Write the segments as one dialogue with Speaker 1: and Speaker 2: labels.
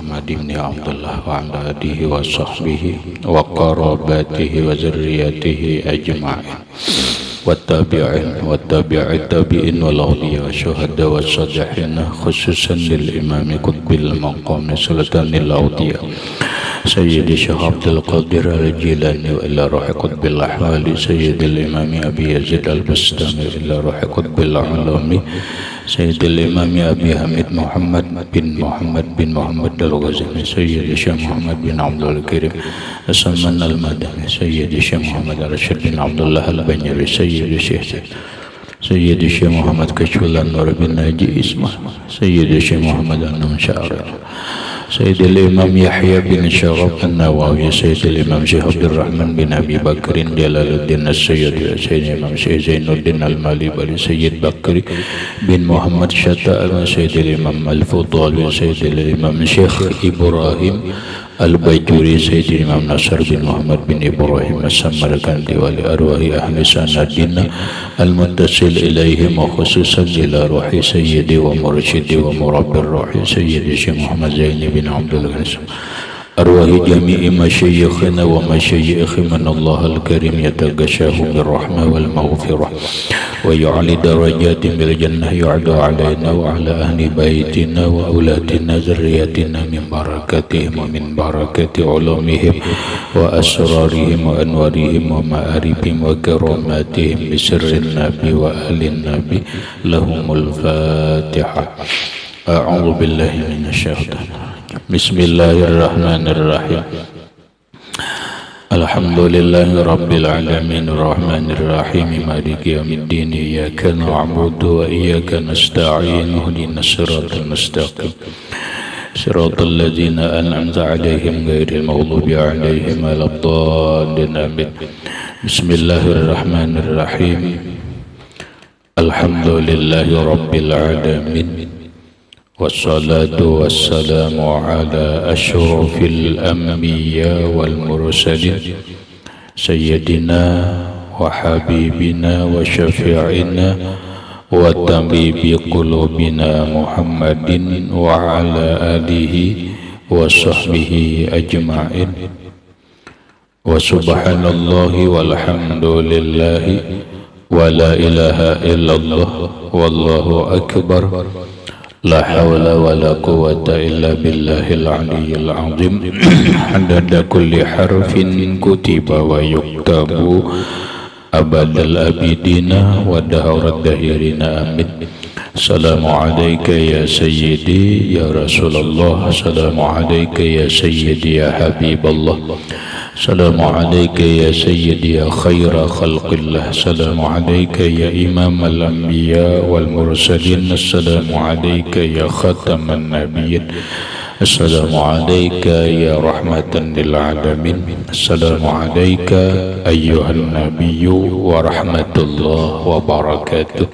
Speaker 1: Muhammad bin Abdullah wa ala alihi wa sahbihi wa qarabatihi wa zurriyatihi ajma'in wa tabi'in wa tabi'it tabi'in wal awliya wa syuhada wa salihin khususan lil imami qutbil maqam sultanil awliya Sayyidi Syekh Abdul Qadir Al-Jilani wa ila ruhi qutbil ahwali Sayyidil Imami Abi Yazid Al-Bustami ila ruhi qutbil alami Sayyidil Imami Abi Hamid Muhammad bin Muhammad Al-Ghazali Sayyidi Syekh Muhammad bin Abdul Karim As-Saman Al-Madani Sayyidi Syekh Muhammad Ar-Rasyid bin Abdullah Al-Banyari Sayyidi Syekh Muhammad Kashfulan Nur bin Naji Ismah Sayyidi Syekh Muhammad An-Nam Sya'ar Sayyidil Imam Yahya bin Syaraf An-Nawawi Sayyidil Imam Syekh Abdul Rahman bin Abi Bakrin Jalaluddin As-Sayyid Sayyidil Imam Syekh Zainuddin Al-Malibari Sayyid Bakri bin Muhammad Syata'al Sayyidil Imam Al-Fudhali Sayyidil Imam Syekh Ibrahim Al-Bajuri Sayyidil Imam Nasr bin Muhammad bin Ibrahim As-Samarkandi wa li arwahi ahli sanadina al-muttasil ilaihim wa khususan ila ruhi sayyidi wa mursyidi wa murabbir ruhi sayyidi Syekh Muhammad Zaini bin Abdul Ghani arwahi jami'i masyayikhina wa masyayikhi man Allah al-karim yatagashahu birrahmah wal maghfirah wa yu'ali darajatin bil jannah yu'adu alaina wa ala ahli baitina wa auladina zurriyatina min barakatihim wa min barakati ulumihim wa asrarihim wa anwarihim wa ma'aribihim wa karamatihim bisirrin nabi wa alin nabi lahumul fatihah. A'udzu billahi minasyaitonir rajim. Bismillahirrahmanirrahim. Alhamdulillahi rabbil alamin arrahmanir rahim maliki yaumiddin iyyaka na'budu wa iyyaka nasta'in ihdinas siratal mustaqim siratal ladzina an'amta 'alaihim ghairil maghdubi 'alaihim waladdallin amin. Bismillahirrahmanirrahim. Alhamdulillahi rabbil alamin. Wassalatu wassalamu ala asyrafil anbiya wal mursalin sayyidina wa habibina wa syafi'ina wa tabibi qulubina Muhammadin wa ala alihi wa sahbihi ajma'in wa subhanallahi walhamdulillahi wa la ilaha illallah wallahu akbar. La hawla wa la quwwata illa billahil aliyyil azim. Hadada kulli harfin kutiba wa yuktabu abadal abidina wa dahurad dahirina amin. Assalamu alayka ya sayyidi ya Rasulullah. Assalamu alayka ya sayyidi ya Habiballah. Assalamu alayka ya sayyidi ya khaira khalqillah. Assalamu alayka ya imam al-anbiya wal mursalin. Assalamu alayka ya khataman nabiyyin. Assalamu alayka ya rahmatan lil alamin. Assalamu alayka ayyuhan nabiyyu wa rahmatullah wa barakatuh.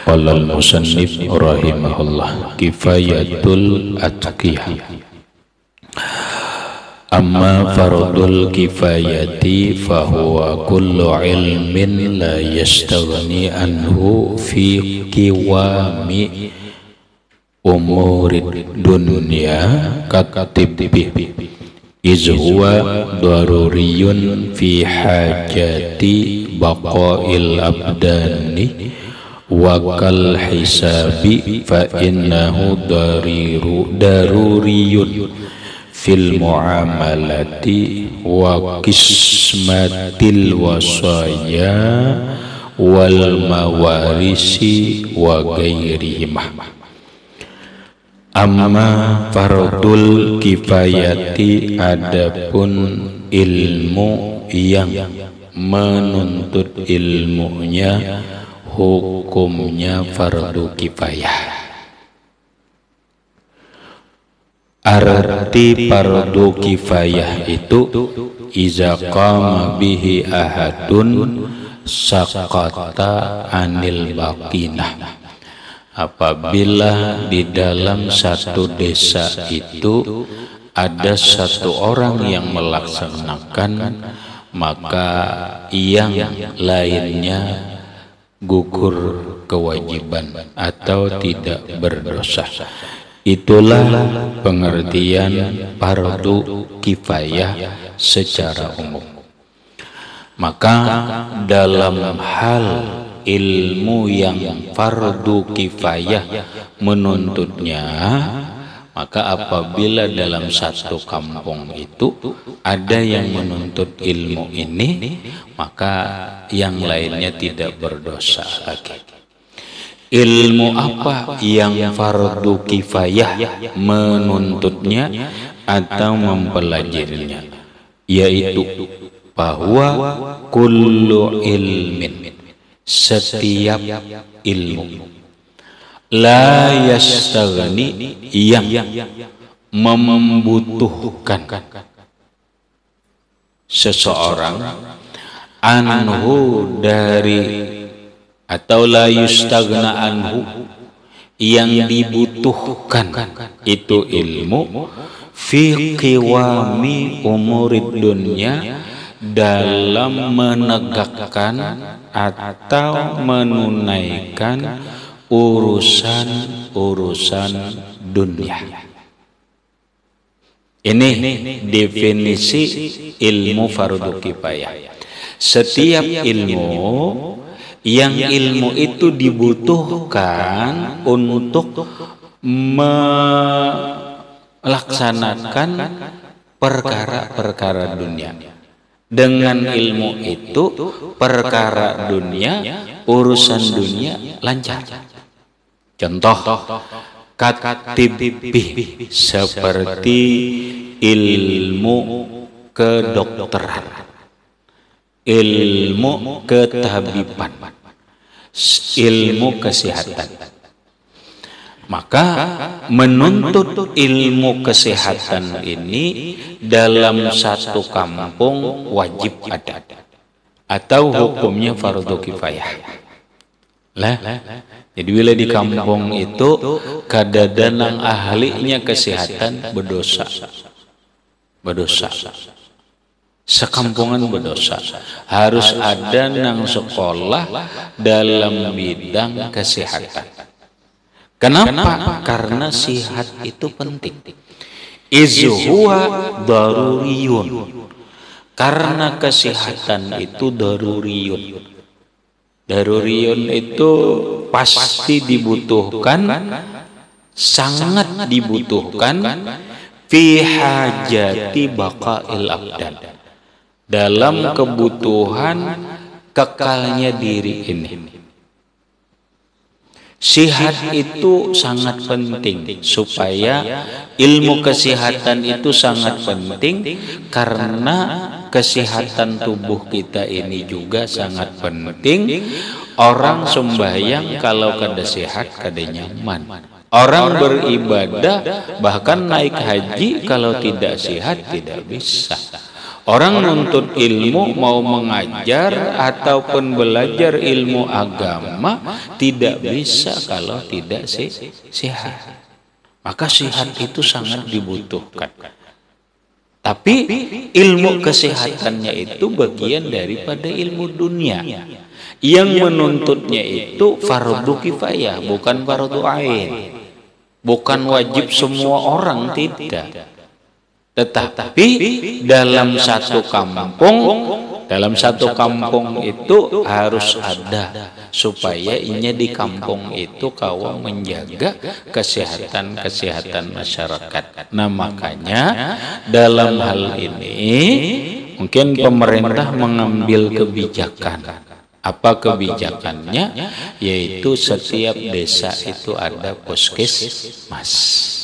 Speaker 1: Qala al-musannif rahimahullah kifayatul atqiyah. Amma fardul kifayati fahuwa kullu ilmin la yastaghni anhu fi qiwami umurid dunya katibbi iz huwa daruriyun fi hajati baqail abdani wa kal hisabi fa innahu daruriyun fil muamalati wa qismatil wasaya wal mawarisi wa ghairihimah. Amma fardul kifayati adapun ilmu yang menuntut ilmunya hukumnya fardu kifayah. Arti fardu kifayah itu iza qama bihi ahadun saqata anil baqinah. Apabila di dalam satu desa itu ada satu orang yang melaksanakan, maka yang lainnya gugur kewajiban atau tidak berdosa. Itulah pengertian fardu kifayah secara umum. Maka dalam hal ilmu yang fardu kifayah menuntutnya, maka apabila dalam satu kampung itu ada yang menuntut ilmu ini, maka yang lainnya tidak berdosa lagi. Ilmu apa yang fardu kifayah menuntutnya atau mempelajarinya? Yaitu bahwa kullu ilmin, setiap ilmu, la yastaghni, yang membutuhkan seseorang, anhu, dari, atau la yustaghna anhu, yang dibutuhkan itu ilmu, fi qiwami umurid dunya, dalam menegakkan atau menunaikan urusan-urusan dunia. Ini definisi ilmu fardu kifayah. Setiap ilmu yang ilmu itu dibutuhkan untuk melaksanakan perkara-perkara dunia. Dengan ilmu itu perkara dunia, urusan dunia lancar. Contoh katibih, seperti ilmu kedokteran, ilmu ketabiban, ilmu kesehatan. Maka menuntut ilmu kesehatan ini dalam satu kampung wajib ada, atau hukumnya fardu kifayah. Lah, jadi bila di kampung itu kadadanang ahlinya kesehatan berdosa. Sekampungan berdosa. Harus ada nang sekolah dalam bidang kesehatan. Kenapa? Karena sihat itu penting. Izhuwa daruriyun. Karena kesehatan itu daruriyun. Daruriyun itu pasti dibutuhkan, sangat dibutuhkan, fi hajati baqail abdan, dalam kebutuhan kekalnya diri ini. Sihat itu sangat penting, supaya ilmu kesehatan itu sangat penting, karena kesehatan tubuh kita ini juga sangat penting. Orang sembahyang kalau kada sehat kada nyaman. Orang beribadah bahkan naik haji kalau tidak sehat tidak bisa. Orang nuntut ilmu, mau mengajar ataupun belajar ilmu agama, tidak bisa kalau tidak sehat. Maka sehat itu sangat dibutuhkan. Tapi ilmu kesehatannya itu bagian daripada ilmu dunia. Yang menuntutnya itu fardu kifayah, bukan fardu ain. Bukan wajib semua orang, tidak. Tetapi dalam satu kampung itu harus ada, supaya inya di kampung itu kawan menjaga kesehatan masyarakat. Nah, makanya dalam hal ini mungkin pemerintah mengambil kebijakan. Apa kebijakannya? Yaitu setiap desa itu ada puskesmas.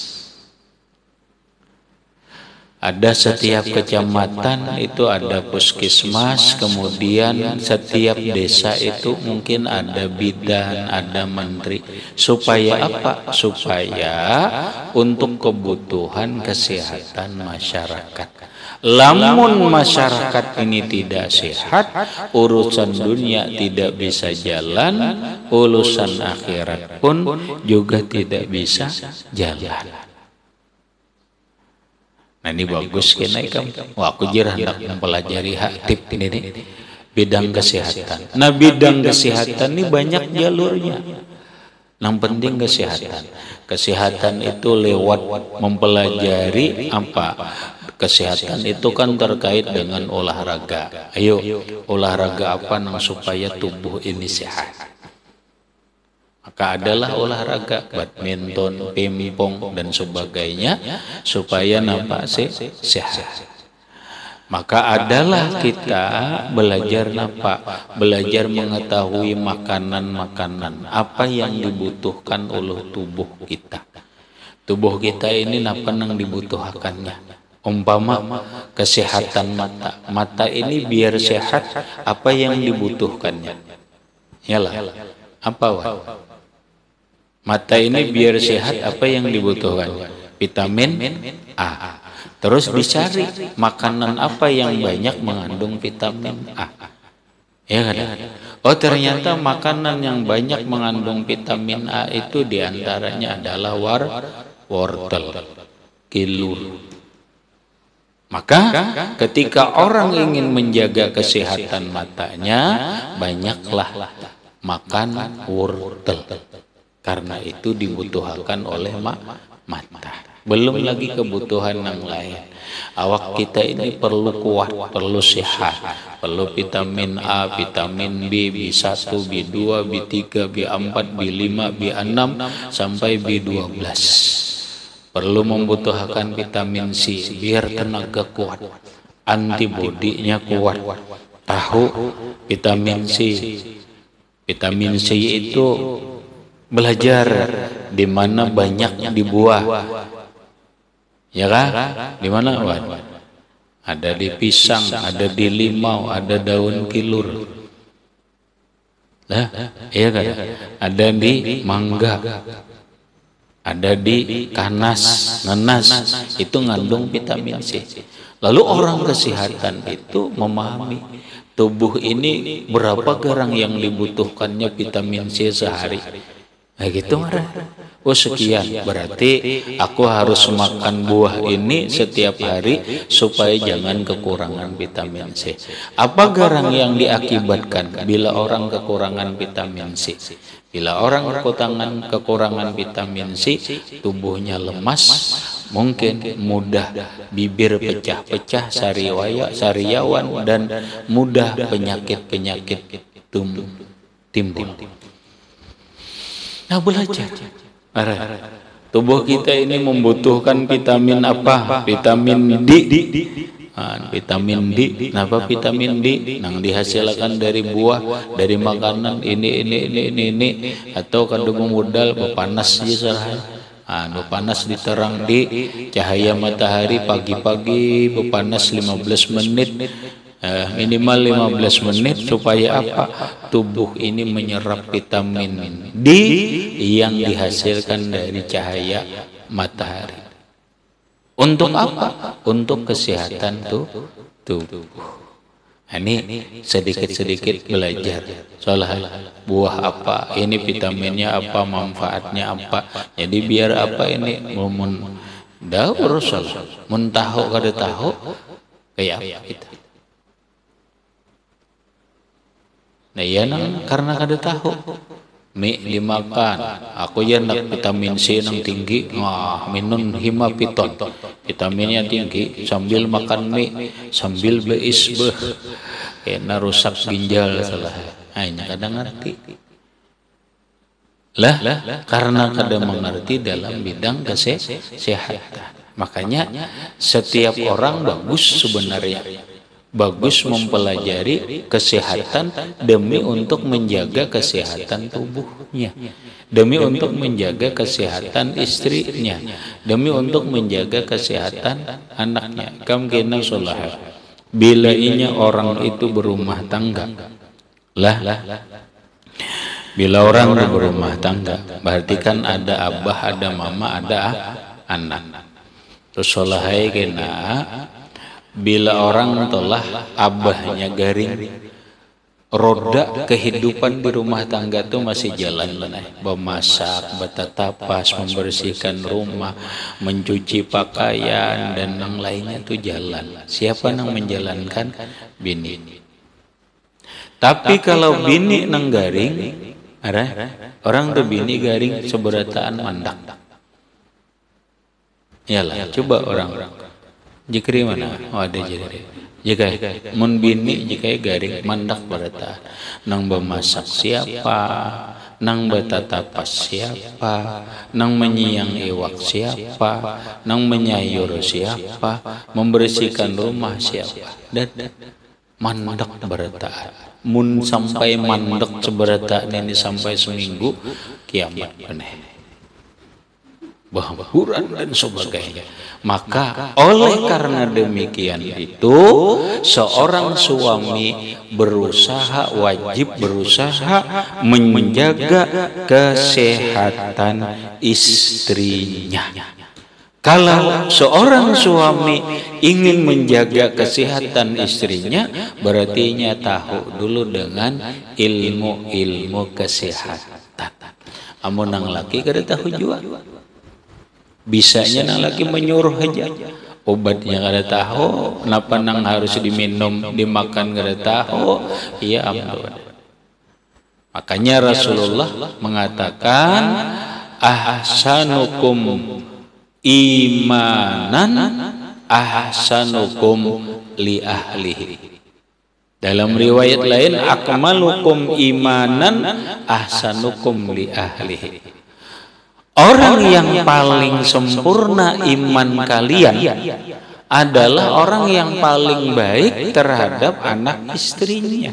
Speaker 1: Ada setiap kecamatan itu ada puskesmas, kemudian setiap desa itu mungkin ada bidan, ada menteri. Supaya apa? Supaya untuk kebutuhan kesehatan masyarakat. Lamun masyarakat ini tidak sehat, urusan dunia tidak bisa jalan, urusan akhirat pun juga tidak bisa jalan. Nah, ini bagus kena ikam. Wah, aku jira hendak mempelajari tip ini bidang kesehatan. Nah, bidang kesehatan ini banyak jalurnya. Yang penting kesehatan. Kesehatan itu lewat mempelajari apa? Kesehatan itu kan terkait dengan olahraga. Ayo, olahraga apa nang supaya tubuh ini sehat? Maka adalah olahraga badminton, pingpong dan sebagainya supaya nampak sehat. Maka adalah kita belajar apa? Belajar mengetahui makanan-makanan apa yang dibutuhkan oleh tubuh kita. Tubuh kita ini apa yang dibutuhkannya? Umpama kesehatan mata. Mata ini biar sehat apa yang dibutuhkannya? Yalah. Apa wah? Mata ini biar sehat apa yang dibutuhkannya? Vitamin A. Terus dicari makanan apa yang banyak mengandung vitamin A. Ya kan? Oh ternyata makanan yang banyak mengandung vitamin A itu diantaranya adalah wortel, kelur. Maka ketika orang ingin menjaga kesehatan matanya, banyaklah makan wortel. Karena itu dibutuhkan oleh mata. Belum lagi kebutuhan yang lain. Awak kita ini perlu kuat, perlu sehat, perlu vitamin A, vitamin B, B1, B2, B3, B4, B5, B6 sampai B12. Perlu membutuhkan vitamin C biar tenaga kuat, antibodinya kuat. Tahu vitamin C. Vitamin C itu belajar di mana banyaknya di buah. Ya kan? Di mana, Wan? Ada di pisang, ada di limau, ada daun kelur. Lah, iya kan? Ada di mangga. Ada di nanas, itu ngandung vitamin C. Lalu orang kesehatan itu memahami tubuh ini berapa garang yang dibutuhkannya vitamin C sehari. Nah gitu marah. Oh sekian, berarti aku harus makan buah ini setiap hari supaya jangan kekurangan vitamin C. Apa garang yang diakibatkan bila orang kekurangan vitamin C? Bila orang kekurangan vitamin C, tubuhnya lemas, mungkin mudah bibir pecah-pecah, sariawan, dan mudah penyakit-penyakit timbul. Nah belajar. Tubuh kita ini membutuhkan vitamin apa? Vitamin D. Vitamin D. Kenapa vitamin D? Yang dihasilkan dari buah, dari makanan ini atau kandung modal bepanas saja bepanas diterang di cahaya matahari pagi-pagi bepanas 15 menit. Minimal 15 menit supaya apa? Tubuh ini menyerap vitamin D yang dihasilkan dari cahaya matahari. Untuk apa? Untuk kesehatan tubuh. Ini sedikit-sedikit belajar soal buah apa, ini vitaminnya apa, manfaatnya apa. Jadi biar apa ini daur salah, tahu kada tahu kayak apa kita. Nah iya karena kada tahu mie dimakan aku ya nak vitamin C yang tinggi minum himapiton vitaminnya tinggi sambil makan mie sambil beisbeh kena rusak ginjal salah hanya kadang ngerti lah karena kadang mengerti dalam bidang kesehatan. Makanya setiap orang bagus sebenarnya bagus mempelajari kesehatan demi untuk menjaga kesehatan tubuhnya, demi untuk menjaga kesehatan istrinya, demi untuk menjaga kesehatan anaknya. Kam kena solah bila inya orang itu berumah tangga lah bila orang berumah tangga berarti kan ada abah, ada mama, ada anak. Terus solahai kena bila orang telah abahnya garing, roda kehidupan di rumah tangga itu masih jalan memasak, bertatapas, membersihkan rumah, mencuci pakaian dan yang lainnya itu jalan. Siapa yang menjalankan? Bini. Tapi kalau bini nang garing, Ada orang tuh bini garing seberataan mandak. Iyalah, coba orang jikri mana? Oh ada jadi. Jika mun bini jika garing mandak berata, nang bemasak siapa, nang betatapas siapa, nang menyiang iwak siapa, nang menyayur siapa, membersihkan rumah siapa, dan mandak berata. Mun sampai mandak seberata ini sampai seminggu, kiamat aneh. Bahuran dan sebagainya. Maka oleh karena demikian itu seorang suami wajib berusaha menjaga kesehatan istrinya. Kalau seorang suami ingin menjaga kesehatan istrinya, berarti tahu dulu dengan ilmu kesehatan. Amun nang laki kada tahu jua. Bisanya nang laki menyuruh aja, obatnya kada tahu, napa nang harus diminum dimakan kada tahu, iya ampun. Makanya Rasulullah mengatakan ahsanukum imanan ahsanukum li ahlihi. Dalam riwayat lain akmalukum imanan ahsanukum li ahlihi. Orang yang paling sempurna iman kalian adalah orang yang paling baik terhadap anak istrinya.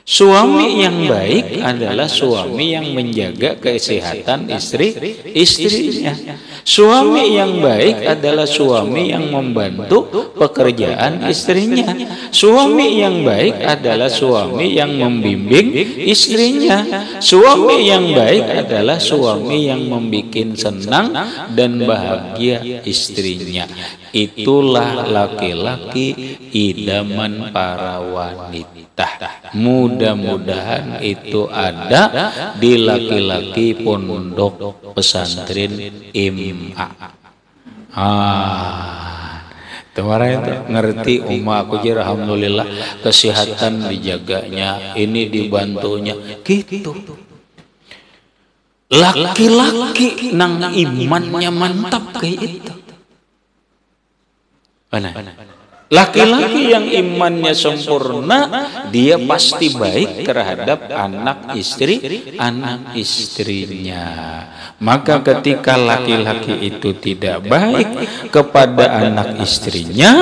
Speaker 1: Suami yang baik adalah suami yang menjaga kesehatan istrinya. Suami yang baik adalah suami yang membantu pekerjaan istrinya. Suami yang baik adalah suami yang membimbing istrinya. Suami yang baik adalah suami yang membuat senang dan bahagia istrinya. Itulah laki-laki idaman para wanita. Mudah-mudahan itu ada di laki-laki pondok pesantren IMA. Kemarin itu ngerti aku jira alhamdulillah kesehatan dijaganya, ini dibantunya gitu. Laki-laki nang imannya mantap kayak itu. Laki-laki yang imannya sempurna, dia pasti baik terhadap anak istrinya. Maka ketika laki-laki itu tidak baik kepada anak istrinya,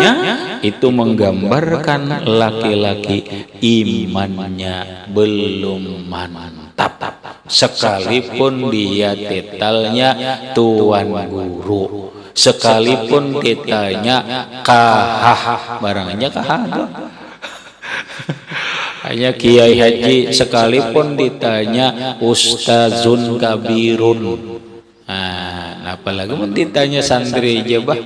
Speaker 1: itu menggambarkan laki-laki imannya belum mantap. Sekalipun dia titelnya tuan guru, sekalipun ditanya kahah, barangnya kahah hanya kiai haji, sekalipun ditanya ustazun kabirun. Apalagi pun ditanya santri aja bah.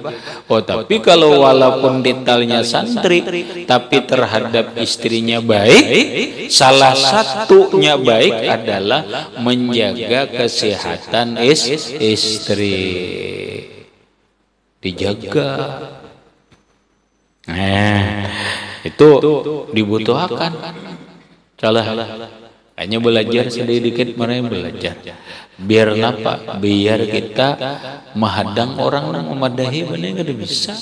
Speaker 1: Tapi kalau walaupun ditanya santri, tapi terhadap istrinya baik, salah satunya baik adalah menjaga kesehatan istri. Dijaga. Itu dibutuhkan. Salah. Hanya belajar sedikit mereka belajar. Biar apa? Biar kita menghadang orang yang memadahi benar kada bisa.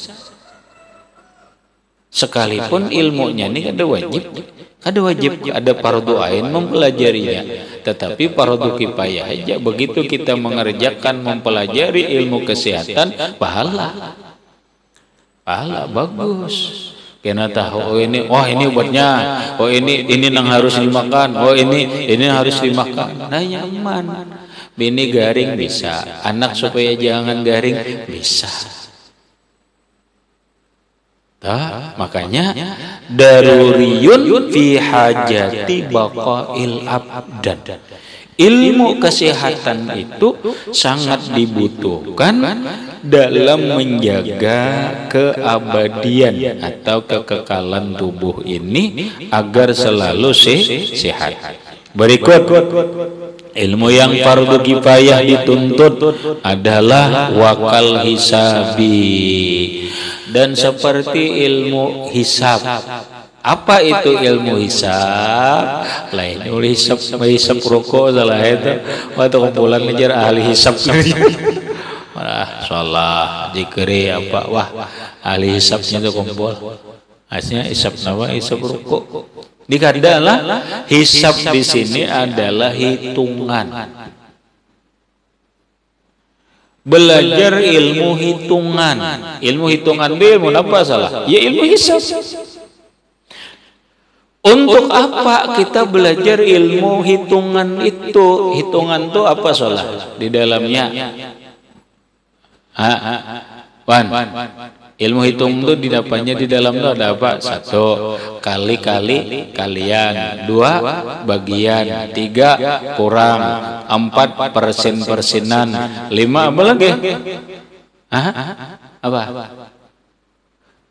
Speaker 1: Sekalipun ilmunya ini ada wajib, ada fardu ain mempelajarinya. Tetapi fardu kifayah aja. Begitu kita mengerjakan mempelajari ilmu kesehatan, pahala bagus. Kena tahu ini, ini obatnya, ini nang harus dimakan, ini harus dimakan. Nah nyaman. Bini garing bisa, anak supaya jangan garing bisa. Makanya daruriyun fi hajati baqail abdan. Ilmu kesehatan itu sangat dibutuhkan dalam menjaga keabadian atau kekekalan tubuh ini agar selalu sehat. Berikut ilmu yang fardu kifayah dituntut adalah wakal hisabi. Dan seperti ilmu hisab, Apa itu ilmu hisab? Lain hisab rokok salah itu. Waktu kumpulan ngejar ahli hisab. Salah dikeri apa? Wah, ahli hisabnya itu kumpul. Aslinya hisab nama hisab rokok. Dikadalah hisab di sini adalah hitungan. Belajar ilmu hitungan. Ilmu hitungan ilmu apa salah? Ya ilmu hisab. Untuk apa kita belajar ilmu hitungan itu? Hitungan itu apa salah di dalamnya? Wan, ilmu hitung itu didapatnya di dalam itu ada apa? 1 kali kalian, 2 bagian, 3 kurang, 4 persenan, 5 apa lagi? Apa?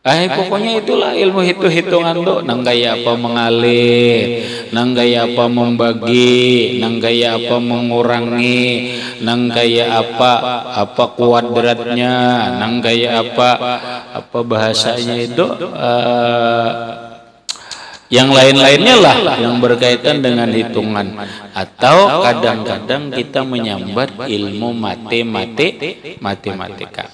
Speaker 1: Pokoknya itulah ilmu hitungan tuh. Nang gaya apa mengalir, nang gaya apa membagi, nang gaya apa mengurangi, nang gaya apa kuadratnya, nang gaya apa bahasanya itu yang lain-lainnya lah yang berkaitan dengan hitungan. Atau kadang-kadang kita menyambat ilmu matematika.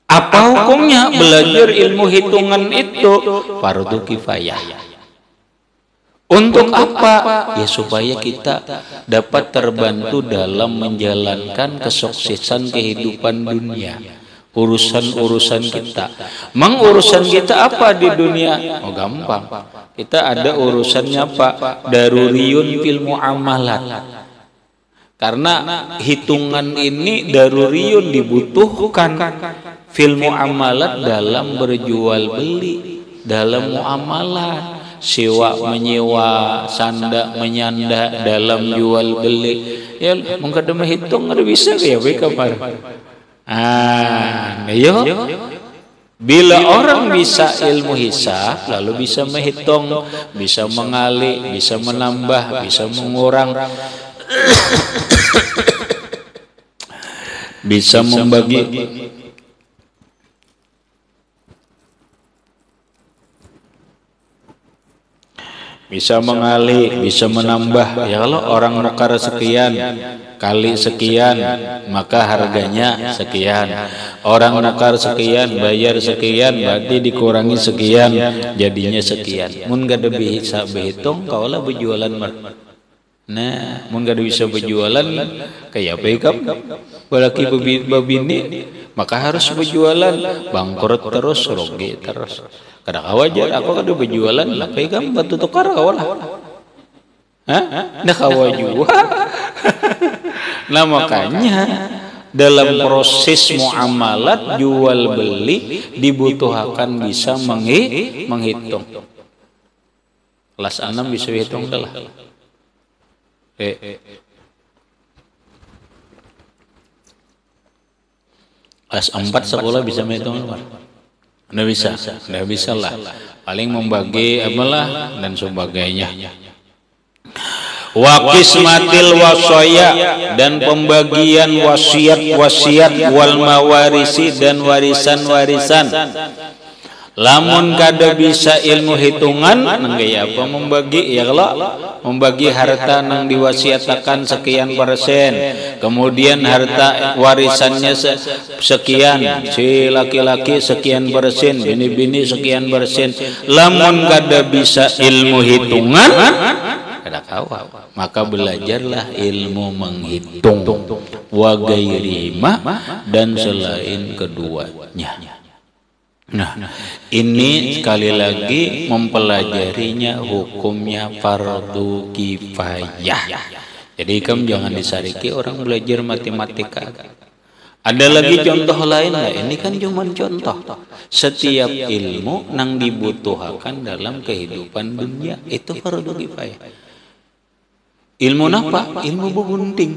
Speaker 1: Apa hukumnya belajar ilmu hitungan itu? Fardu kifayah. Untuk apa? Ya supaya kita dapat terbantu dalam menjalankan kesuksesan kehidupan dunia. Urusan-urusan kita. Urusan kita apa di dunia? Oh gampang. Kita ada urusannya apa? Daruriyun fil muamalat. Karena hitungan ini daruriyun dibutuhkan fil muamalat dalam berjual beli, dalam muamalah, sewa menyewa, sanda menyanda dalam jual beli. Ya, mengkadam hitung ada bisa ya we kamar. Yo. Bila orang bisa ilmu hisab, lalu bisa menghitung, bisa mengali, bisa menambah, bisa mengurang, bisa membagi, bisa mengalih, bisa menambah. Ya kalau orang nukar sekian kali sekian, maka harganya sekian. Orang nukar sekian, bayar sekian, berarti dikurangi sekian, jadinya sekian. Mun gak ada bisa berhitung, kaulah berjualan. Nah, mun gak bisa berjualan, kayak apa balaki babini, maka harus berjualan, bangkrut terus, rugi terus. Kadang wajar, aku kada berjualan, apa ikam batu tukar kawalah. Nah kawaju. Nah makanya dalam proses muamalat jual beli dibutuhkan bisa menghitung. Kelas 6 bisa hitung dah. Kelas 4 sekolah bisa menghitung. Nggak bisa lah. Paling membagi apalah dan sebagainya. Wa qismatil wasaya dan pembagian wasiat wal mawarisi dan warisan. Lamun kada bisa ilmu hitungan, nanggaya apa membagi? Ya kalau membagi harta nang diwasiatakan sekian persen, kemudian harta warisannya sekian, si laki-laki sekian persen, bini-bini sekian persen. Lamun kada bisa ilmu hitungan, kada kawa, maka belajarlah ilmu menghitung wa gairima dan selain keduanya. Nah, ini sekali lagi mempelajarinya hukumnya fardu kifayah. Jadi kamu jangan disariki orang belajar matematika. Ada lagi contoh lain lah. Ini kan cuma contoh. Setiap ilmu nang dibutuhkan dalam kehidupan dunia itu fardu kifayah. Ilmu apa? Ilmu begunting.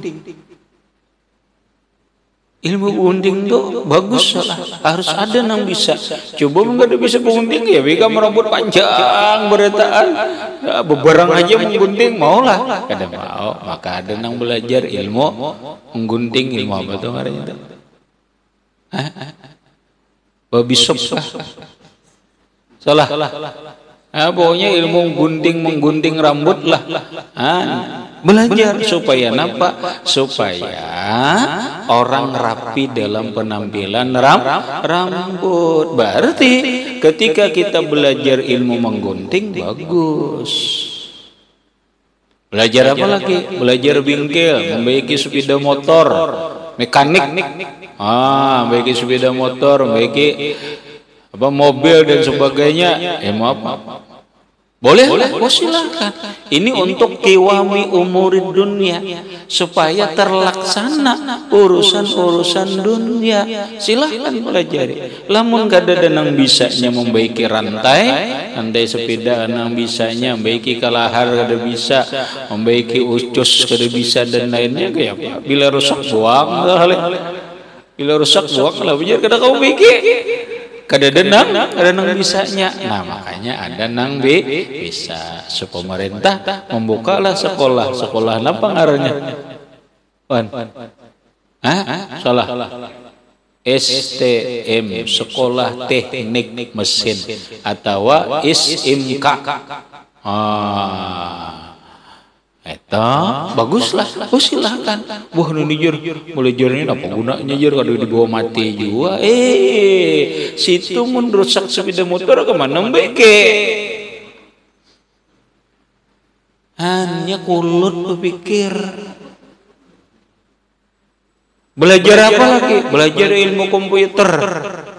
Speaker 1: Ilmu gunting tuh bagus lah, harus ada nang bisa. Coba nggak ada bisa gunting ya, mereka merambut panjang beretaan, beberang aja menggunting mau lah, kada mau. Maka ada nang belajar ilmu menggunting, ilmu apa tuh ngarannya tuh? Babi sop lah. Salah. Pokoknya ilmu menggunting rambut lah. Belajar supaya apa? Supaya orang rapi dalam penampilan rambut. Berarti ketika kita belajar ilmu menggunting bagus. Belajar apa lagi? Belajar bengkel, membaiki sepeda motor, mekanik. Membaiki sepeda motor, membaiki mobil dan sebagainya. Maaf. Boleh? Oh, silakan. Ini untuk kiwami umurid dunia, supaya terlaksana urusan-urusan dunia. Silakan pelajari. Lamun kada nang bisanya membaiki rantai sepeda, nang bisanya membaiki kalahar kada bisa, membaiki ucus kada bisa dan lainnya kayak apa? Bila rusak buang lah biar kada kau bikin. Kada nang bisanya. Nah, makanya ada nang bisa. So, pemerintah membukalah sekolah apa ngarannya? Salah. STM, Sekolah Teknik Mesin, atau SMK. Baguslah. Oh, silakan. Wah, nijer belajar ini apa gunanya jer kalau dibawa mati juga. Situ mun rusak sepeda motor kemana mbeke? Hanya kulut berpikir. Belajar apa lagi? Belajar ilmu komputer.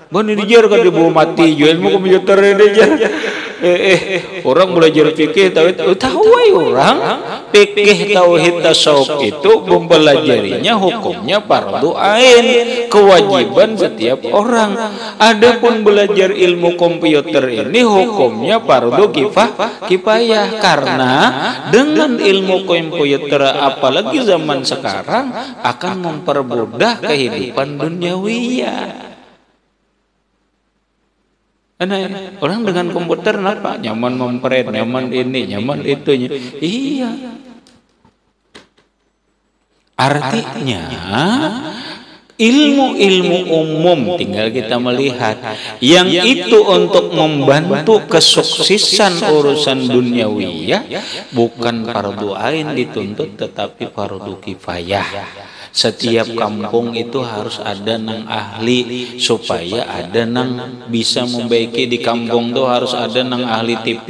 Speaker 1: Bani dijar kalau dibawa mati juga ilmu komputer ini dijar. Orang belajar fikih tahu orang fikih tauhid tasawuf itu mempelajarinya hukumnya fardu ain, kewajiban setiap orang. Adapun belajar ilmu komputer ini hukumnya fardu kifayah, karena dengan ilmu komputer apalagi zaman sekarang akan mempermudah kehidupan duniawiyah. Orang dengan komputer kenapa? Nyaman memprint, nyaman ini, nyaman itunya. Iya. Artinya ilmu-ilmu umum tinggal kita melihat yang itu untuk membantu kesuksesan urusan duniawiyah, bukan fardu ain dituntut tetapi fardu kifayah. Setiap kampung itu harus ada nang ahli, supaya ada nang bisa membaiki di kampung tuh harus ada nang ahli TV,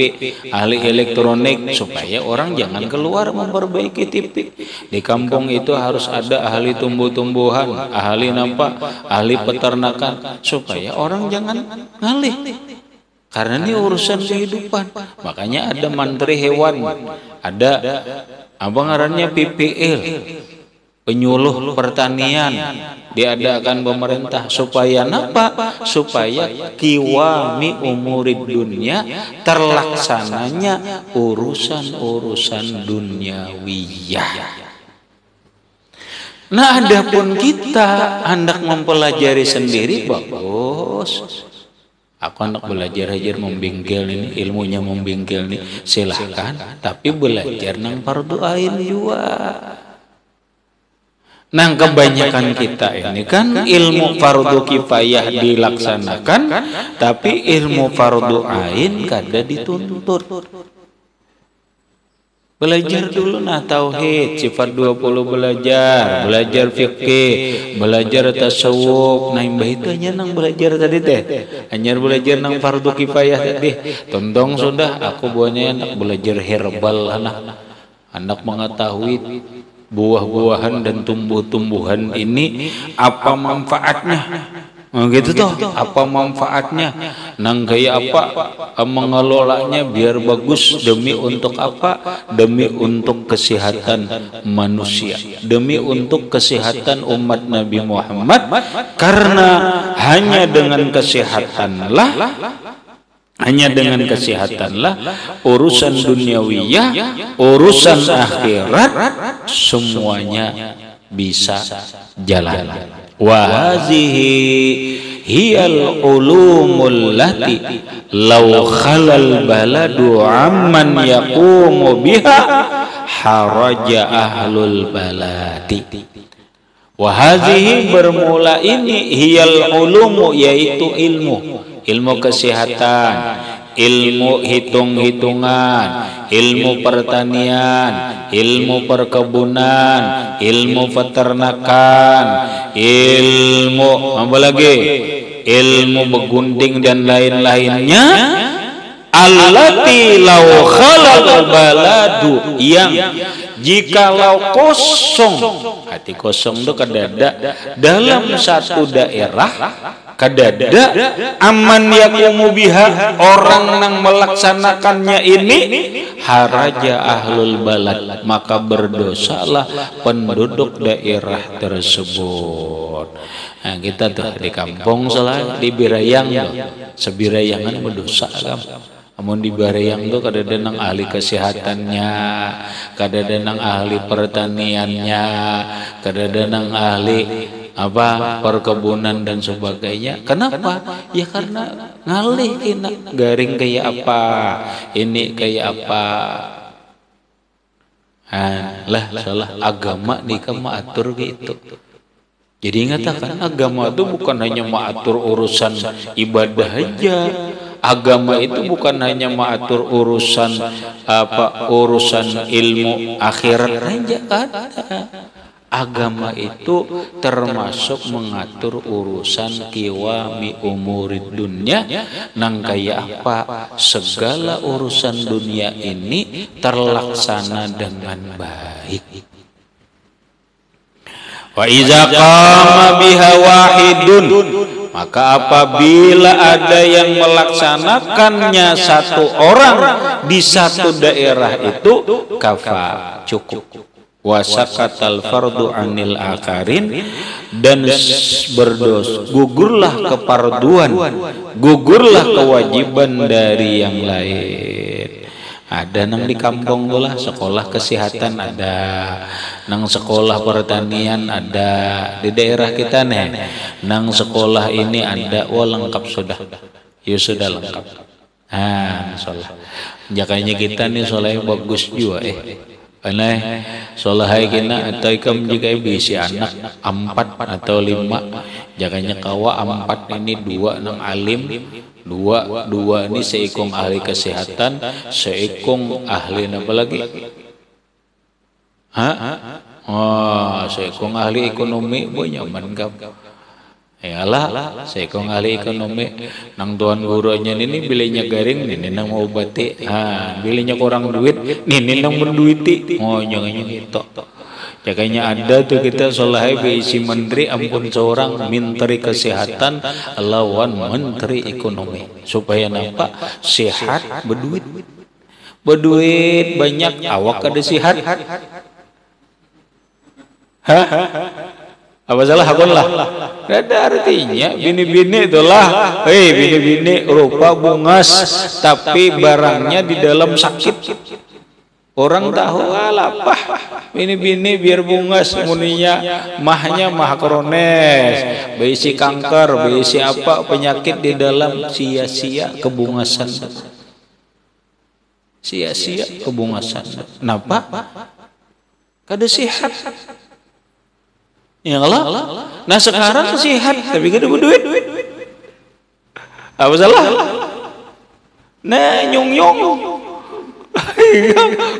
Speaker 1: ahli elektronik, supaya orang jangan keluar memperbaiki TV. Di kampung itu harus ada ahli tumbuh-tumbuhan, ahli ahli peternakan, supaya orang jangan ngalih. Karena ini urusan kehidupan. Makanya ada menteri hewan, ada apa ngarannya PPL, penyuluh pertanian, diadakan pemerintah supaya apa? Supaya kiwami umurid dunia terlaksananya urusan-urusan duniawiyah. Nah, adapun kita hendak mempelajari sendiri bagus. Aku hendak belajar membingkil ini, ilmunya membingkil nih, silahkan. Tapi belajar nang fardu ain juga. Nah, kebanyakan kita ini kan ilmu fardu kifayah dilaksanakan, tapi ilmu fardu ain kada dituntut. Belajar dulu tauhid, sifat 20 belajar fikih, belajar tasawuf. Nah, mbah itu hanya nang belajar tadi teh. Hanya belajar nang fardu kifayah tadi. Tontong sudah, aku buahnya anak belajar herbal anak mengetahui buah-buahan dan tumbuh-tumbuhan ini apa manfaatnya. Gitu toh, apa manfaatnya, nang gaya apa mengelolanya biar bagus, demi untuk apa? Demi untuk kesehatan manusia, demi untuk kesehatan umat Nabi Muhammad. Karena hanya dengan kesehatanlah urusan duniawiyah, urusan akhirat semuanya bisa jalan. Wa hazihi hiyal ulumul lati law khalal baladu amman yaqumu biha haraja ahlul baladi. Wa hazihi bermula ini hiyal ulumu, yaitu ilmu kesehatan, ilmu hitung-hitungan, ilmu pertanian, ilmu perkebunan, ilmu peternakan, ilmu apa lagi? Ilmu begunding dan lain-lainnya. Allati law khalal baladu, yang jikalau kosong, hati kosong itu kadada dalam satu daerah, kadada aman yakumu biha, orang yang melaksanakannya ini haraja ahlul balad, maka berdosalah penduduk daerah tersebut. Nah, kita tuh di kampung salah di Birayang, sebirayangan berdosa kan. Amun di Barayang tuh kadada nang ahli kesehatannya, kadada nang ahli pertaniannya, kadada nang ahli apa perkebunan dan sebagainya. Kenapa? Ya karena ngalih kena garing kayak apa, ini kayak apa. Lah salah agama nikah atur gitu. Jadi ingatakan agama itu bukan hanya mengatur urusan ibadah aja. Agama itu bukan hanya mengatur urusan urusan ilmu akhirat aja, ada. Agama itu termasuk mengatur urusan kiwami umurid dunia, nang kayak apa segala urusan dunia ini terlaksana dengan baik. Wa iza qama biha wahidun, maka apabila ada yang melaksanakannya satu orang di satu daerah itu, kafa, cukup. Wasakatal fardu anil akarin, dan gugurlah keparduan, gugurlah kewajiban dari yang lain. Ada nang di kampung lah sekolah kesehatan, ada nang sekolah pertanian, ada di daerah kita nih nang sekolah ini ada. Wah lengkap sudah, ya sudah lengkap. Solah jakanya kita nih solehnya bagus juga aneh solehai kena atau ikam jika bisi anak 4 atau 5, jakanya kawa 4 ini 2 nang alim, dua ini seikung ahli kesehatan, seikung ahli apa lagi? Seikung ahli ekonomi, boy nyaman kap. Yalah, seikung ahli ekonomi, nang tuan gurunya ini bilenya garing, ini nang mau obati, bilenya kurang duit, ini nang menduiti, jangan itu. Jakanya ada tuh kita soleh beisi menteri, ampun seorang menteri kesehatan lawan menteri ekonomi, supaya nampak sehat, berduit banyak, awak ada sehat. Apa salah hakun lah? Ada artinya bini-bini itulah, bini-bini rupa bungas, tapi barangnya di dalam sakit. Orang tahu lapah bini-bini biar bungas muninya mahnya mah krones, berisi kanker, berisi apa penyakit di dalam, sia-sia kebungasan. Sia-sia kebungasan. Kenapa? Kada sehat. Ya Allah. Nah sekarang sehat tapi kada berduit. Apa salah? Nah nyong-nyong.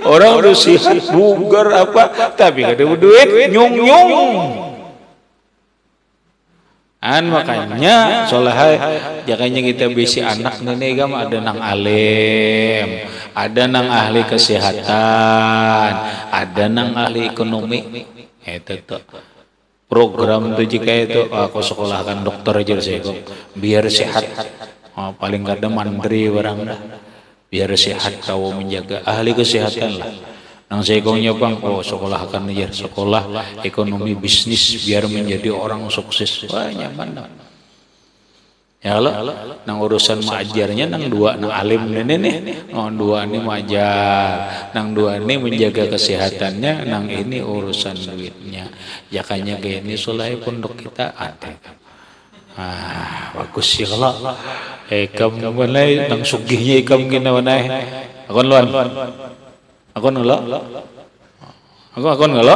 Speaker 1: Orang udah sehat bugar apa tapi kada berduit, nyong-nyong. Makanya solehai jakanya kita bisi anak nenek gam ada nang alim, ada nang ahli kesehatan, ada nang ahli ekonomi. Itu tuh program tuh jika itu aku sekolahkan dokter aja sih kok biar sehat. Paling kada mandiri barang dah. Biar sehat kau menjaga ahli kesehatan lah. Nang segongnya bang, sekolahkan aja sekolah ekonomi bisnis biar menjadi orang sukses. Wah nyaman. Ya Allah, nang urusan mengajarnya nang 2 nang alim nenek, nang 2 ini mengajar, nang 2 ini menjaga kesehatannya, nang ini urusan duitnya. Jakanya gini soleh pondok kita ada. Bagus sih kalau ikam mana nang sugihnya ikam gina mana akon luan akon ngelo akon ngelo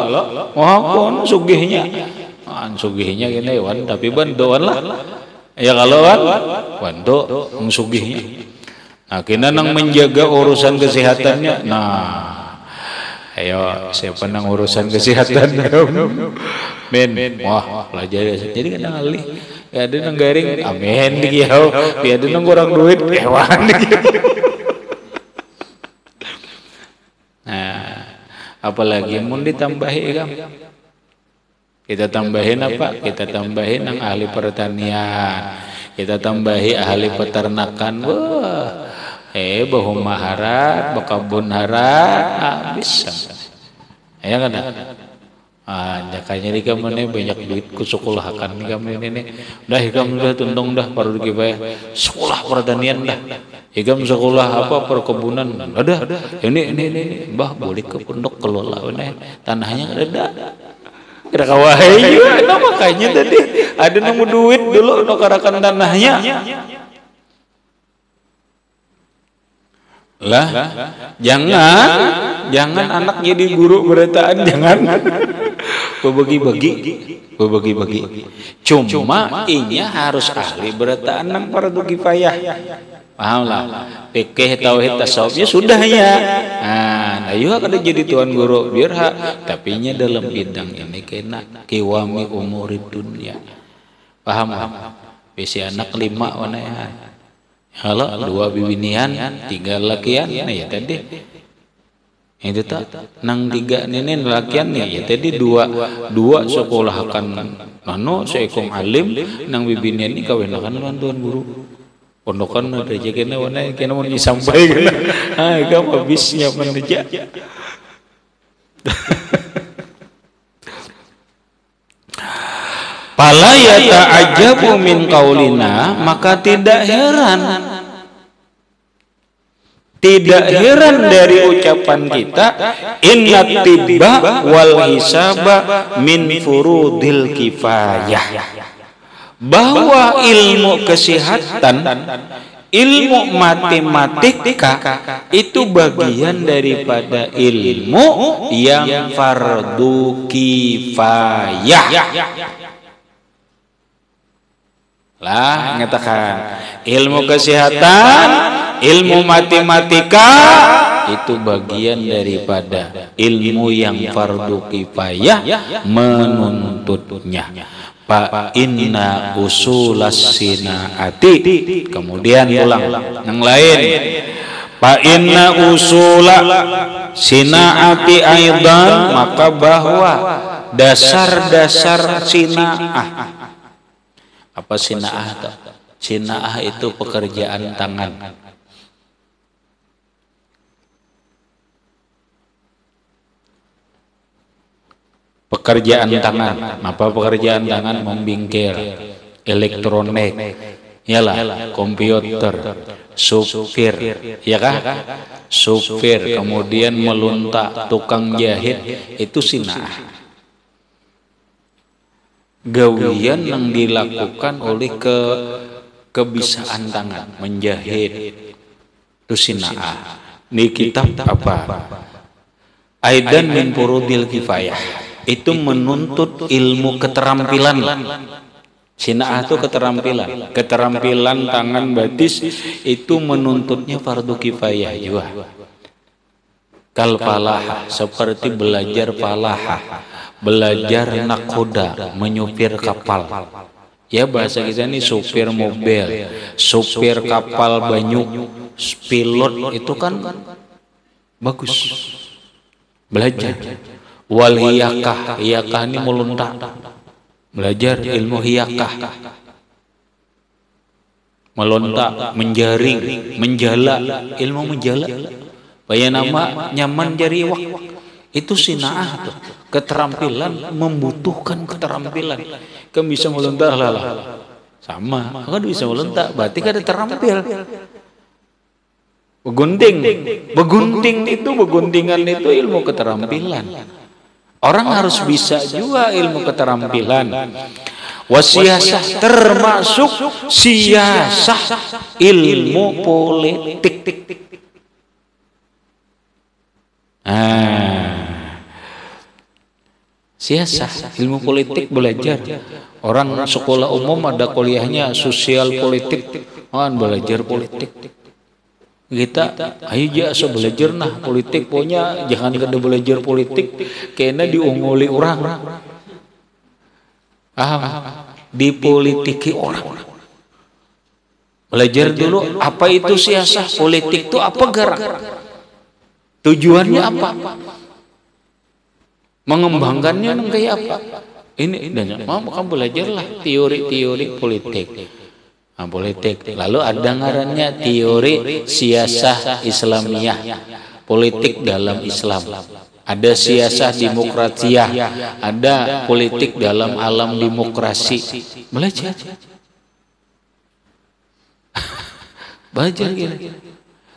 Speaker 1: akon sugihnya sugihnya gini wan tapi bantuan lah ya kalau wan bantu sugihnya Akhirnya nang menjaga urusan kesehatannya. Nah, ayo siapa nang urusan kesehatan? Men, wah pelajari. Jadi kan nang alih, ya ada nang garing, amin dikiau, ya ada nang kurang duit, hewan. Nah, apalagi mau ditambahi kan? Kita tambahin apa? Kita tambahin nang ahli pertanian, kita tambahi ahli peternakan. Wah, bahu maharat, bakabun harat, habis. Ya kan? Jakanya di kamu nih banyak duit ku sekolahkan nih kamu ini. Dah kamu dah tundong dah baru kibaya sekolah pertanian dah. Ikam sekolah apa perkebunan. Ada. Ini Mbah boleh ke pondok kelola tanahnya ada. Kira kawai juga, nah makanya tadi ada nemu duit dulu nukarakan tanahnya. Lah, jangan anak jadi guru berataan, jangan. Bagi-bagi. Cuma inya harus ahli berataan nang fardu kifayah. Paham lah, fikih tauhid tasawufnya sudah ya. Nah, ayo kada jadi tuan guru biar hak, tapi nya dalam bidang ini kena kiwami umurid dunia. Paham? Bisi anak 5 wana ya. Halo, 2 bibinian, 3 lakian. Nah ya tadi. Itu tak nang 3 nenen lakian nih ya tadi 2 sekolahkan nano seekong alim nang bibinian ini kawinakan tuan guru. Pondokan ada jekena wana kena mau disampaikan. Kamu habisnya meneja. Fala yata'ajabu min qaulina, maka tidak heran dari ucapan kita inna tibba wal hisaba min furudil kifayah, bahwa ilmu kesehatan, ilmu matematika itu bagian daripada ilmu yang fardu kifayah. Lah ngatakan ilmu kesehatan, ilmu matematika itu bagian daripada ilmu yang fardu kifayah menuntutnya. Fa inna usulas sinaati, kemudian ulang yang lain. Fa inna usula sinaati aidan, maka bahwa dasar-dasar sinaah. Apa sinaah? Sinaah itu pekerjaan tangan. Pekerjaan tangan, apa pekerjaan tangan? Membingkir, elektronik, yalah, komputer, supir, ya kah? Supir, kemudian meluntak, tukang jahit, itu sinaah. Gawian yang dilakukan oleh kebisaan tangan, menjahit, itu sinaah. Di kitab apa? Aidan min furudil kifayah. Itu menuntut ilmu keterampilan. Sinaah itu keterampilan tangan batis itu menuntutnya fardu kifayah juga. Kal falah, seperti belajar falah, belajar nakoda, menyupir kapal. Ya bahasa kita ini supir mobil, supir kapal banyu, pilot itu kan bagus. Belajar. Wal hiyakah, hiyakah ini meluntak, belajar ilmu hiyakah, melontak, menjaring, menjala, ilmu menjala, bayar nama nyaman jari wak, itu sinaah tuh. Keterampilan membutuhkan keterampilan. Kan bisa melontak lah, sama, kan bisa melontak, berarti kan ada terampil. Begunting itu beguntingan itu ilmu keterampilan. Orang harus bisa juga ilmu keterampilan. Wasiasah termasuk siasah ilmu politik. Siasah ilmu politik belajar. Orang sekolah umum ada kuliahnya sosial politik, belajar politik. Kita ayo aja belajar nah politik pokoknya jangan kada belajar politik kena diungguli orang. Dipolitiki orang. Belajar dulu apa itu siasah politik itu apa gerak. Tujuannya apa? Mengembangkannya kayak apa? Ini dan mau kamu belajarlah teori-teori politik. Nah, politik. Lalu ada ngarannya teori siasah Islamiyah, politik dalam Islam. Ada siasah demokratiyah, ada politik dalam alam demokrasi. Belajar. Belajar gitu.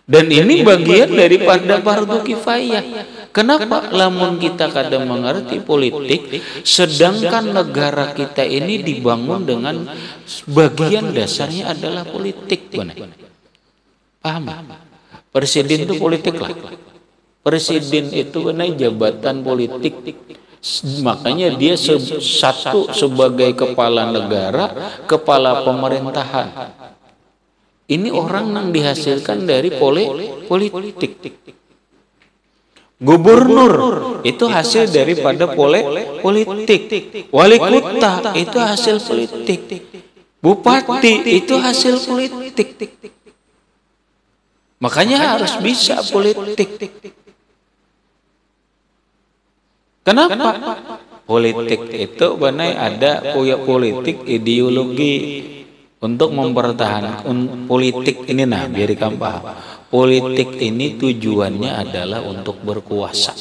Speaker 1: Dan ini bagian daripada fardu kifayah. Kenapa? Lamun kita kadang mengerti politik, sedangkan negara kita ini dibangun dengan bagian dasarnya adalah politik. Paham? Presiden itu politik lah. Presiden itu benar jabatan politik. Makanya dia satu sebagai kepala negara, kepala pemerintahan. Ini orang yang dihasilkan dari politik. Gubernur itu hasil daripada politik. Wali kota itu hasil politik. Bupati itu hasil politik. Makanya harus bisa politik. Kenapa? Politik itu benar ada politik ideologi untuk mempertahankan politik ini biar kamu paham. Politik ini tujuannya adalah untuk berkuasa.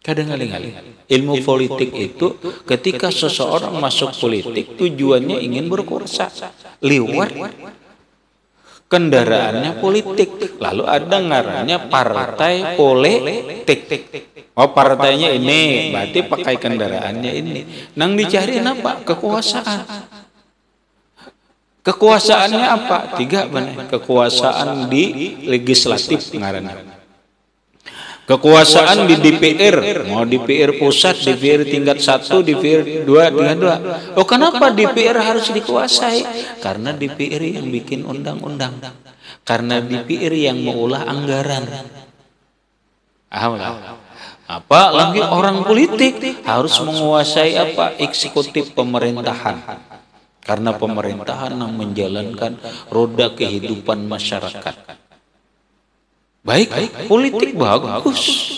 Speaker 1: Kadang-kadang ilmu politik itu ketika seseorang masuk politik tujuannya ingin berkuasa lewat kendaraannya politik. Lalu ada ngarannya partai politik. Oh partainya ini berarti pakai kendaraannya ini. Nang dicari apa? Kekuasaan. Kekuasaannya apa? 3 benar. Kekuasaan di legislatif ngaranna. Kekuasaan di DPR, mau DPR pusat, DPR tingkat 1, DPR 2, tingkat 2. Oh kenapa DPR harus dikuasai? Karena DPR yang bikin undang-undang. Karena DPR yang mengolah anggaran. Apa lagi orang politik harus menguasai apa? Eksekutif pemerintahan. Karena pemerintahan yang menjalankan roda kehidupan masyarakat. Baik, politik bagus.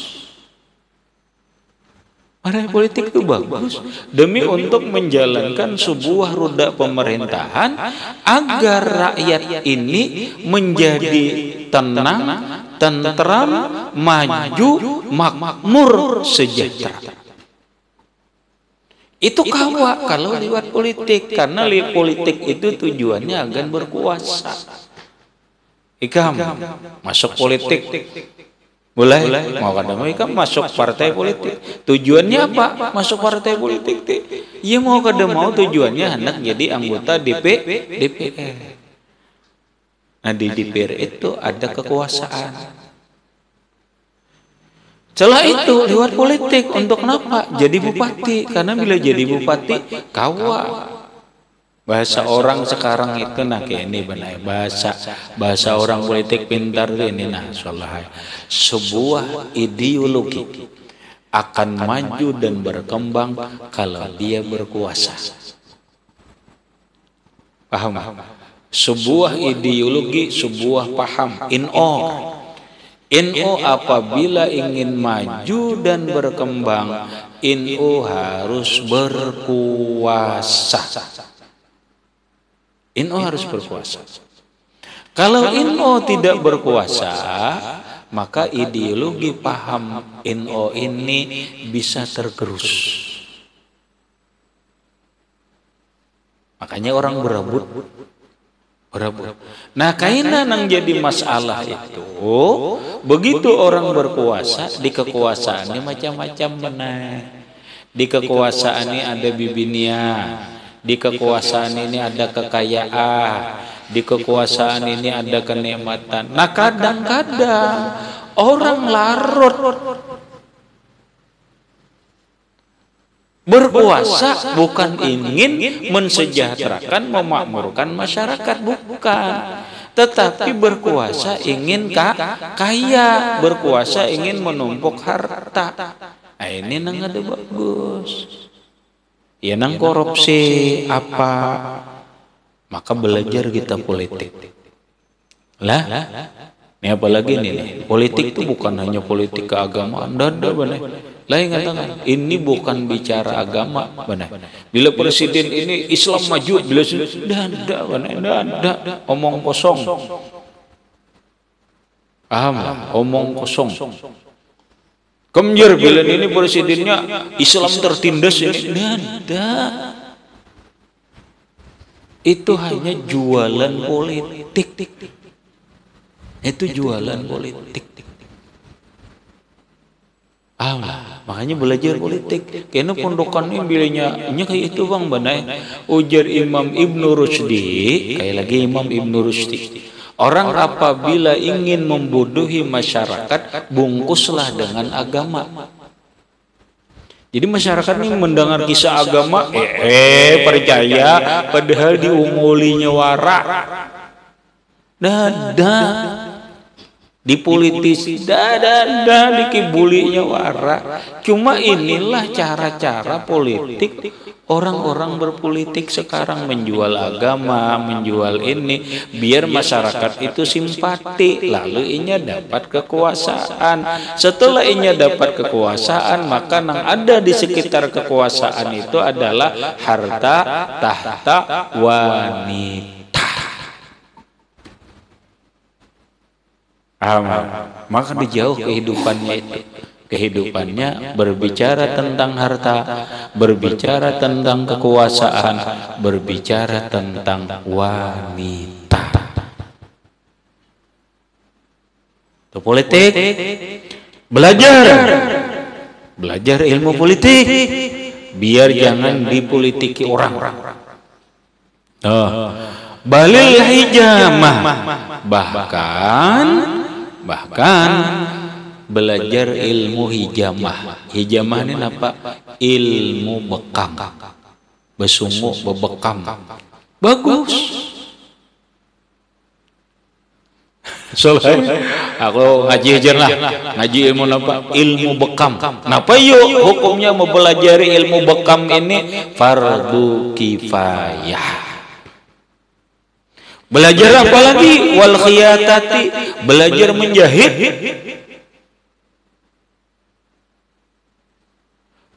Speaker 1: Politik itu bagus demi untuk menjalankan sebuah roda pemerintahan agar rakyat ini menjadi tenang, tentram, maju, makmur, sejahtera. Itu kawa kalau lewat politik, karena lewat politik itu tujuannya agar berkuasa. Ikam masuk politik, boleh? Mau kadang ikam masuk partai politik. Tujuannya apa? Masuk partai politik? Iya mau kadang mau tujuannya hendak jadi anggota DPR. Nah di DPR itu ada kekuasaan. Setelah itu lewat politik untuk kenapa? Jadi bupati. Karena bila jadi bupati kawa. Bahasa orang sekarang itu kayak ini benar. Bahasa orang politik pintar ini sebuah ideologi akan maju dan berkembang kalau dia berkuasa. Paham? Sebuah ideologi, sebuah paham. NU apabila ingin maju dan berkembang, NU harus berkuasa. NU harus berkuasa. Kalau NU tidak berkuasa, maka ideologi paham NU ini bisa tergerus. Makanya orang berebut. Nah, kainan yang jadi masalah itu, begitu orang berkuasa, di kekuasaannya macam-macam benar. Di kekuasaan ini ada bibinia, di kekuasaan ini ada kekayaan, di kekuasaan ini ada kenikmatan. Nah, kadang-kadang orang larut Berkuasa bukan ingin mensejahterakan, memakmurkan masyarakat, bukan. Tetapi berkuasa ingin kaya, berkuasa ingin menumpuk harta. Nah, ini nang ada bagus. Ya nang korupsi apa? Maka belajar kita politik. Lah, ini apalagi nih, politik itu bukan hanya politik keagamaan. Dada benar. Lain katakan, ini bukan bicara agama, benar. Bila presiden ini Islam maju, bila dada benar, dada, omong kosong. Paham lah, omong kosong. Kemjer bila ini presidennya Islam tertindas ini, dada. Itu hanya jualan politik. Itu jualan politik. Makanya belajar politik. Karena pondokan ini bilanya kayak itu bang banai. Ujar Imam Ibnu Rushdi, kayak lagi Imam Ibnu Rushdi. Orang apabila ingin membodohi masyarakat, bungkuslah dengan agama. Jadi masyarakat ini mendengar kisah agama, percaya, padahal diungulinya warak. Dipolitisi, dikibulinya warak. Cuma inilah cara-cara politik orang-orang berpolitik sekarang, menjual agama, menjual ini, biar masyarakat itu simpati, lalu inya dapat kekuasaan. Setelah inya dapat kekuasaan, maka yang ada di sekitar kekuasaan itu adalah harta, tahta, wanita. Maka dijauh kehidupannya itu. Kehidupannya berbicara tentang harta, berbicara tentang kekuasaan, berbicara tentang wanita. Itu politik. Belajar ilmu politik, biar jangan dipolitiki orang. Balil hijamah, bahkan belajar ilmu hijamah. Hijamah ini apa? Ilmu bekam, besungu, bebekam. Bagus. Soalnya aku ngaji aja lah, ngaji ilmu apa? Ilmu bekam. Kenapa yuk hukumnya mempelajari ilmu bekam ini fardu kifayah. Belajar apa lagi? Wal khiyatati, belajar menjahit.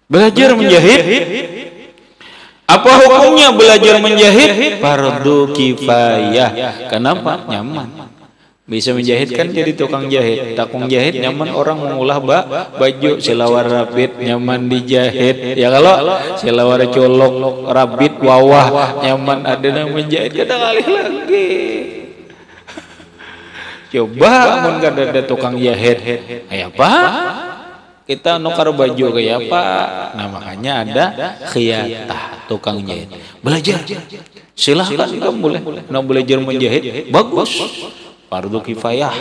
Speaker 1: Belajar menjahit. Apa hukumnya belajar menjahit? Fardu kifayah. Kenapa? Nyaman. Bisa menjahit kan jadi tukang jahit. Takung jahit nyaman, orang mengulah baju. Silawar rabit nyaman dijahit. Ya kalau silawar colok rabit wawah nyaman, ada yang menjahit. Kadang alih lagi. Coba mun kada ada tukang jahit. Kayak apa? Kita nukar baju kayak apa? Nah makanya ada khiyatah, tukang jahit. Belajar. Silahkan kamu boleh. Nah belajar menjahit bagus. Fardu kifayah.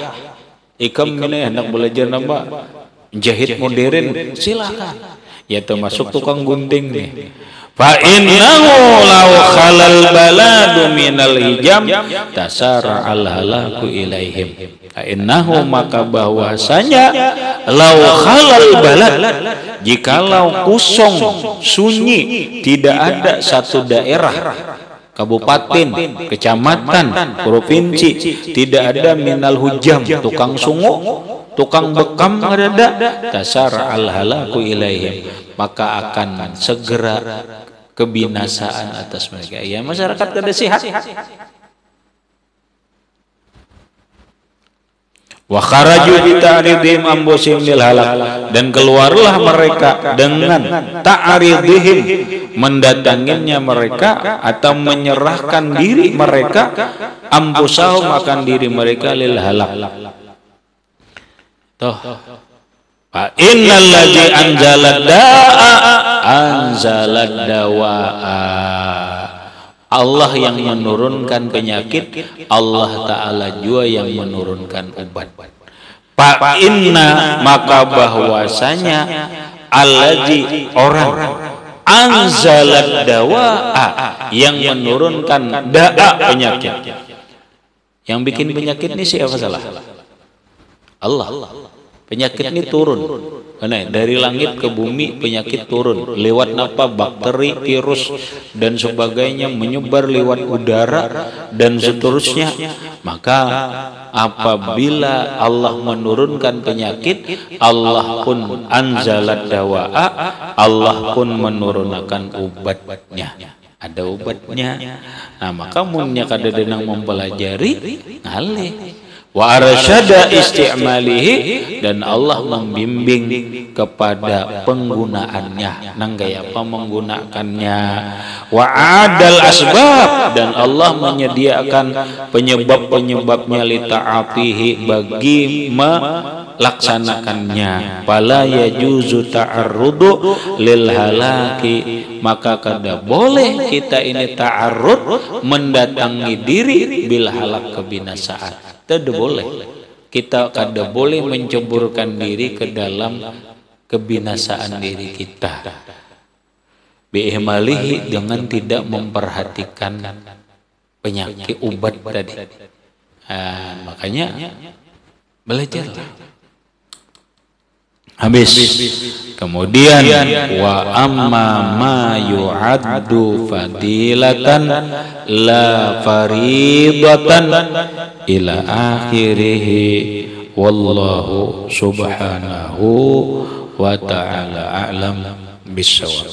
Speaker 1: Ikam ini hendak belajar nama jahit modern, silakan. Ya termasuk tukang gunting nih. Fa innahu law khalal baladu minal hijam tasara al halaku ilaihim. Fa innahu, maka bahwasanya law khalal balad, jikalau kosong sunyi, tidak ada satu daerah, kabupaten, kecamatan, provinsi, tidak ada minal hujam, tukang sungu, tukang bekam ada, tasar al halaku ilaihim, maka akan segera kebinasaan atas mereka. Ya masyarakat kada sehat. Wa kharaju bi ta'ridihim ambusim lil halak, dan keluarlah mereka dengan ta'ridihim, mendatanginya mereka atau menyerahkan diri mereka, ambusahum, akan diri mereka, lil halak. Toh fa innal ladzi anzalad da'a anzalad dawaa. Allah yang menurunkan penyakit, Allah Ta'ala juga yang menurunkan obat. Fa inna, maka bahwasanya alladzi, orang anzalat dawa'a, yang menurunkan da'a, penyakit. Yang bikin penyakit ini siapa salah? Allah. Penyakit ini turun. Nah, dari langit ke bumi penyakit turun. Lewat apa? Bakteri, virus dan sebagainya, menyebar lewat udara dan seterusnya. Maka apabila Allah menurunkan penyakit, Allah pun anzalat dawa'a, Allah pun menurunkan obatnya. Ada obatnya. Nah, maka munnya kada denang mempelajari ngalih. Wa arsyada istimalihi, dan Allah membimbing kepada penggunaannya, nang gaya apa menggunakannya. Wa adal asbab, dan Allah menyediakan penyebab-penyebabnya li ta'atihi, bagi melaksanakannya. Fala yajuzu ta'arrudu lil halaki, maka kada boleh kita ini ta'arrud, mendatangi diri bil halak, kebinasaan. Tidak boleh. Kita kada boleh menceburkan diri ke dalam kebinasaan diri kita. Bi'ihmalihi, dengan tidak memperhatikan penyakit obat tadi. Makanya belajarlah. Habis. Kemudian wa amma ma yu'addu fadilatan la faridatan ila akhirih, wallahu subhanahu wa ta'ala a'lam bissawab.